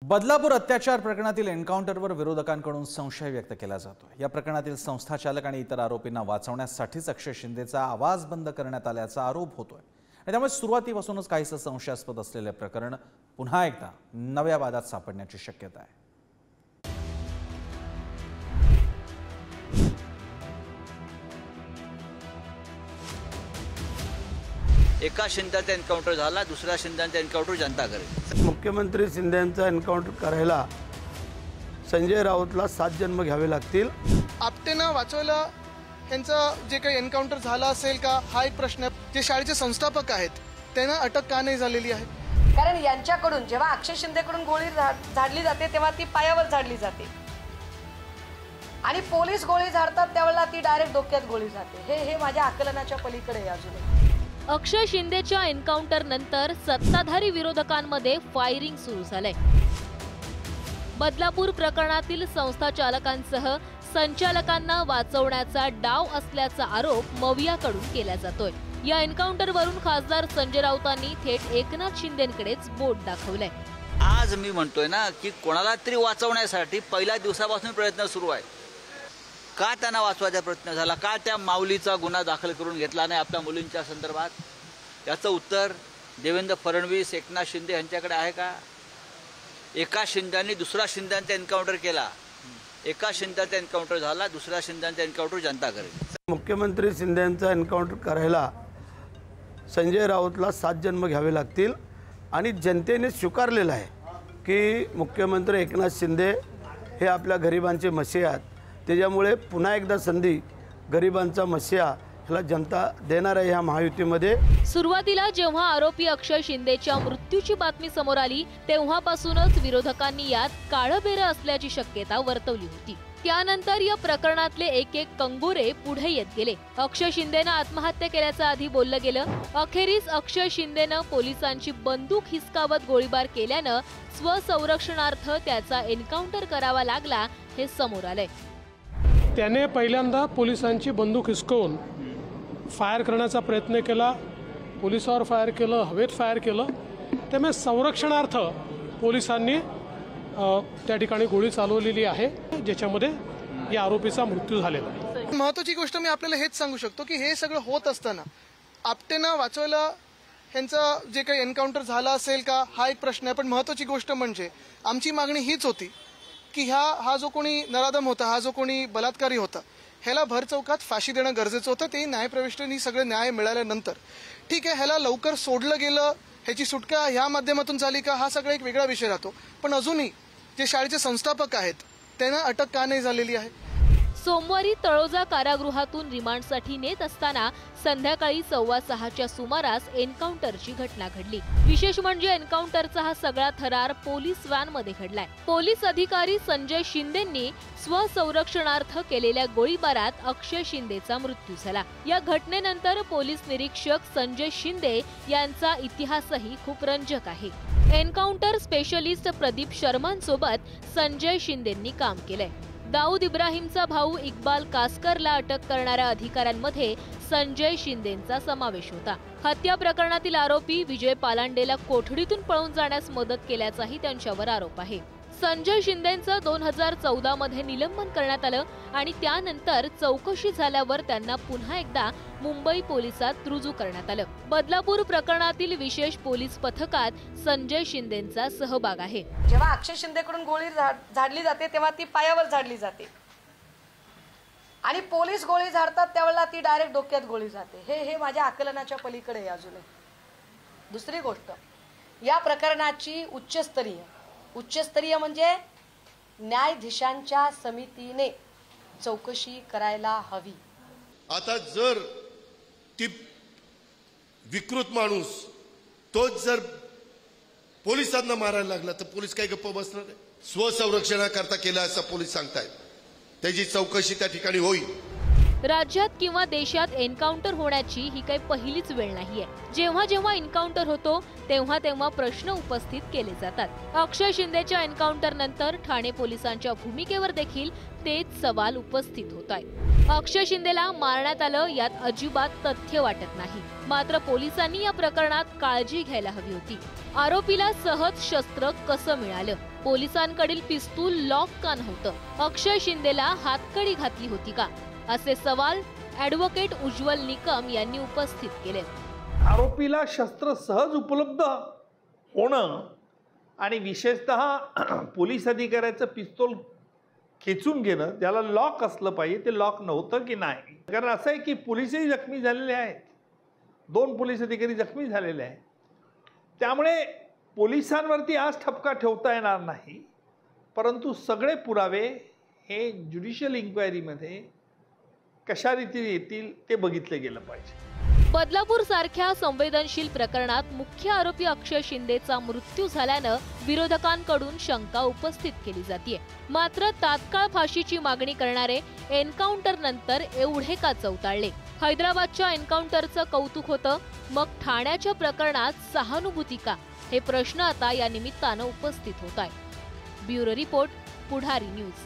बदलापूर अत्याचार प्रकरणातील एन्काउंटरवर विरोधकांकडून संशय व्यक्त केला जातो। या प्रकरणातील संस्था चालक आणि इतर आरोपींना वाचवण्यासाठीच अक्षय शिंदेचा आवाज बंद करण्यात आल्याचा आरोप होतोय। त्यामुळे सुरुवातीपासूनच काहीसं संशयास्पद असलेले प्रकरण पुन्हा एकदा नव्या वादात सापडण्याची शक्यता आहे। एका शिंदेचा एन्काउंटर झाला, दुसऱ्या शिंदेचा एन्काउंटर जनता करेल। मुख्यमंत्री शिंदेंचा एन्काउंटर करायला संजय राऊतला 7 जन्म घ्यावे लागतील। आपटेनं वाचवलं यांचं जे काही एन्काउंटर झाला असेल का हा एक प्रश्न आहे। जे शाळेचे संस्थापक आहेत त्यांना अटक का नाही झालेली आहे? कारण यांच्याकडून जेव्हा अक्षय शिंदेकडून गोळी झाडली जाते तेव्हा ती पायावर झाडली जाते आणि पोलीस गोळी झाडतात त्यावेळेला ती डायरेक्ट डोक्यात गोळी जाते। हे माझ्या आकलनाच्या पलीकडे आहे। अजून अक्षय शिंदेच्या एन्काउंटर नंतर सत्ताधारी विरोधकांमध्ये फायरिंग सुरू झालंय। बदलापूर प्रकरणातील संस्था चालकांसह संचालकांना वाचवण्याचा डाव असल्याचा आरोप मवियाकडून केला जातोय। या एन्काउंटरवरून खासदार संजय राऊतांनी थेट एकनाथ शिंदेंकडेच बोट दाखवलंय। आज मी म्हणतोय ना की कोणाला तरी वाचवण्यासाठी पहिल्या दिवसापासून प्रयत्न सुरू आहे। का त्यांना वाचवायचा प्रयत्न झाला? का त्या माऊलीचा गुन्हा दाखल करून घेतला नाही आपल्या मुलींच्या संदर्भात? याचं उत्तर देवेंद्र फडणवीस, एकनाथ शिंदे यांच्याकडे आहे का? एका शिंद्यांनी दुसऱ्या शिंद्यांचा एन्काउंटर केला, एका शिंद्याचा एन्काउंटर झाला, दुसऱ्या शिंद्यांचा एन्काउंटर जनता करेल। मुख्यमंत्री शिंदेंचा एन्काउंटर करायला संजय राऊतला 7 जन्म घ्यावे लागतील आणि जनतेने स्वीकारलेलं आहे की मुख्यमंत्री एकनाथ शिंदे हे आपल्या गरिबांचे मसीहा आहेत। त्याच्यामुळे पुन्हा एकदा संधी गरिबांचा मसीहा ह्याला जनता देणार आहे। या महायुतीमध्ये सुरुवातीला जेव्हा आरोपी अक्षय शिंदेच्या मृत्यूची बातमी समोर आली तेव्हापासूनच विरोधकांनी यात काळबेरं असल्याची शक्यता वर्तवली होती। त्यानंतर या प्रकरणातले एक एक कंगोरे पुढे येत गेले। अक्षय शिंदेनं आत्महत्या केल्याचं आधी बोललं गेलं। अखेरीस अक्षय शिंदेनं पोलिसांची बंदूक हिसकावत गोळीबार केल्यानं स्वसंरक्षणार्थ त्याचा एन्काउंटर करावा लागला हे समोर आलंय। त्याने पहिल्यांदा पोलिसांची बंदूक हिसकवून फायर करण्याचा प्रयत्न केला, पोलिसावर फायर केलं, हवेत फायर केलं। त्यामुळे संरक्षणार्थ पोलिसांनी त्या ठिकाणी गोळी चालवलेली आहे, ज्याच्यामध्ये या आरोपीचा मृत्यू झालेला आहे। महत्त्वाची गोष्ट मी आपल्याला हेच सांगू शकतो की हे सगळं होत असताना आपटेनं वाचवलं यांचं जे काही एन्काउंटर झाला असेल का हा एक प्रश्न आहे। पण महत्त्वाची गोष्ट म्हणजे आमची मागणी हीच होती की हा जो कोणी नराधम होता, हा जो कोणी बलात्कारी होता, ह्याला भर चौकात फाशी देणं गरजेचं होतं। ते न्यायप्रविष्टांनी सगळं न्याय मिळाल्यानंतर ठीक आहे, ह्याला लवकर सोडलं गेलं, ह्याची सुटका ह्या माध्यमातून झाली का हा सगळा एक वेगळा विषय राहतो। पण अजूनही जे शाळेचे संस्थापक आहेत त्यांना अटक का नाही झालेली आहे? सोमवारी तळोजा कारागृहातून रिमांडसाठी नेत असताना संध्याकाळी 6:15च्या सुमारास एन्काउंटरची घटना घडली। विशेष म्हणजे एन्काउंटरचा हा सगळा थरार पोलीस व्हॅनमध्ये घडलाय। पोलीस अधिकारी संजय शिंदेंनी स्वसंरक्षणार्थ केलेल्या गोळीबारात अक्षय शिंदेचा मृत्यू झाला। या घटनेनंतर पोलीस निरीक्षक संजय शिंदे यांचा इतिहासही खूप रंजक आहे। एन्काउंटर स्पेशलिस्ट प्रदीप शर्मांसोबत संजय शिंदेंनी काम केलंय। दाऊद इब्राहिमचा भाऊ इक्बाल कासकरला अटक करणाऱ्या अधिकाऱ्यांमध्ये संजय शिंदेंचा समावेश होता। हत्या प्रकरणातील आरोपी विजय पालांडेला कोठडीतून पळून जाण्यास मदत केल्याचाही त्यांच्यावर आरोप आहे। संजय शिंदेंचं 2014 मध्ये निलंबन करण्यात आलं आणि त्यानंतर चौकशी झाल्यावर त्यांना पुन्हा एकदा मुंबई पोलिसात रुजू करण्यात आलं। बदलापूर प्रकरणातील विशेष पोलीस पथकात संजय शिंदेंचा सहभाग आहे। जेव्हा अक्षय शिंदेकडून गोळी झाडली जाते तेव्हा ती पायावर झाडली जाते आणि पोलीस गोळी झाडतात त्यावेळेला ती डायरेक्ट डोक्यात गोळी जाते। हे माझ्या आकलनाच्या पलीकडे आहे। अजून दुसरी गोष्ट, या प्रकरणाची उच्चस्तरीय म्हणजे न्यायाधीशांच्या समितीने चौकशी करायला हवी। आता जर ती विकृत माणूस तोच जर पोलिसांना मारायला लागला तर पोलीस काय गप्प बसणार आहे? स्वसंरक्षणाकरता केला असं पोलीस सांगतायत, त्याची चौकशी त्या ठिकाणी होईल। राज्यात किंवा देशात एन्काउंटर होण्याची ही काही पहिलीच वेळ नाहीये। जेव्हा जेव्हा एन्काउंटर होतो तेव्हा तेव्हा प्रश्न उपस्थित केले जातात। अक्षय शिंदेच्या एन्काउंटर नंतर ठाणे पोलिसांच्या भूमिकेवर देखील तेच सवाल उपस्थित होत आहेत। अक्षय शिंदेला मारण्यात आलं यात अजिबात तथ्य वाटत नाही. मात्र पोलिसांनी या प्रकरणात काळजी घ्यायला हवी होती. आरोपीला सहज शस्त्र कसं मिळालं? पोलिसांकडील पिस्तूल लॉक का नव्हतं? अक्षय शिंदेला हातकडी घातली होती का? असे सवाल ॲडव्होकेट उज्ज्वल निकम यांनी उपस्थित केले. आरोपीला शस्त्र सहज उपलब्ध होणं आणि विशेषतः पोलीस अधिकाऱ्याचं पिस्तूल खेचून घेणं, ज्याला लॉक असलं पाहिजे ते लॉक नव्हतं की नाही. कारण असं आहे की पोलीसही जखमी झालेले आहेत, 2 पोलीस अधिकारी जखमी झालेले आहेत. त्यामुळे पोलिसांवरती आज ठपका ठेवता येणार नाही, परंतु सगळे पुरावे हे ज्युडिशियल इन्क्वायरीमध्ये कशा रीतीने येतील ते बघितलं गेलं पाहिजे. बदलापूर सारख्या संवेदनशील प्रकरणात मुख्य आरोपी अक्षय शिंदेचा मृत्यू झाल्यानं विरोधकांकडून शंका उपस्थित केली जाते. मात्र तात्काळ फाशीची मागणी करणारे एन्काउंटर नंतर एवढे का चौताळले? हैदराबादच्या एन्काउंटरचं कौतुक होतं, मग ठाण्याच्या प्रकरणात सहानुभूती का? हे प्रश्न आता या निमित्तानं उपस्थित होत आहे. ब्युरो रिपोर्ट, पुढारी न्यूज.